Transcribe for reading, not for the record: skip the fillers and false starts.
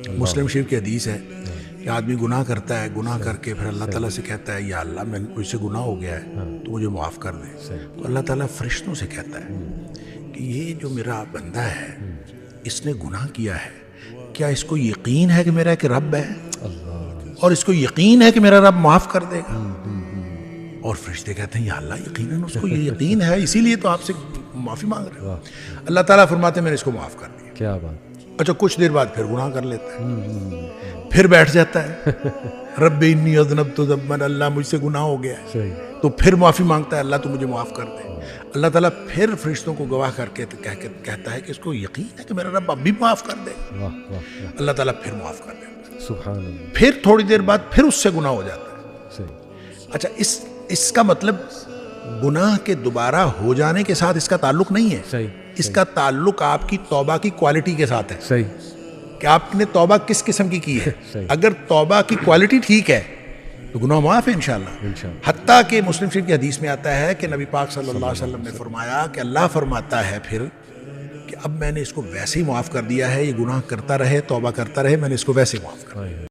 مسلم شریف کی حدیث ہے کہ آدمی گناہ کرتا ہے، گناہ کر کے پھر اللہ تعالیٰ سے کہتا ہے یا اللہ میں مجھ سے گناہ ہو گیا ہے تو مجھے معاف کر دے، تو اللہ تعالیٰ فرشتوں سے کہتا ہے کہ یہ جو میرا بندہ ہے اس نے گناہ کیا ہے، کیا اس کو یقین ہے کہ میرا ایک رب ہے اور اس کو یقین ہے کہ میرا رب معاف کر دے گا؟ اور فرشتے کہتے ہیں یا اللہ یقیناً اس کو یہ یقین ہے، اسی لیے تو آپ سے معافی مانگ رہے ہیں۔ اللہ تعالیٰ فرماتے ہیں میں نے اس کو معاف کر دیا۔ کیا بات! اچھا کچھ دیر بعد پھر گناہ کر لیتا ہے، پھر بیٹھ جاتا ہے، رب انی اذنبت ذنبا، اللہ مجھ سے گناہ ہو گیا ہے، صحیح، تو پھر معافی مانگتا ہے اللہ تو مجھے معاف کر دے۔ اللہ تعالیٰ پھر فرشتوں کو گواہ کر کے کہتا ہے کہ اس کو یقین ہے کہ میرا رب اب بھی معاف کر دے، واہ واہ واہ، اللہ تعالیٰ پھر معاف کر دیتا ہے۔ سبحان اللہ، پھر تھوڑی دیر بعد پھر اس سے گناہ ہو جاتا ہے۔ صحیح، اچھا اس کا مطلب گناہ کے دوبارہ ہو جانے کے ساتھ اس کا تعلق نہیں ہے، صحیح، اس کا تعلق آپ کی توبہ کی کوالٹی کے ساتھ ہے صحیح، کہ آپ نے توبہ کس قسم کی ہے۔ صحیح۔ اگر توبہ کی کوالٹی ٹھیک ہے تو گناہ معاف ہے انشاءاللہ۔ انشاءاللہ۔ حتیٰ کہ مسلم شریف کی حدیث میں آتا ہے کہ نبی پاک صلی اللہ علیہ وسلم نے فرمایا کہ اللہ فرماتا ہے پھر کہ اب میں نے اس کو ویسے ہی معاف کر دیا ہے، یہ گناہ کرتا رہے، توبہ کرتا رہے، میں نے اس کو ویسے معاف کر دیا۔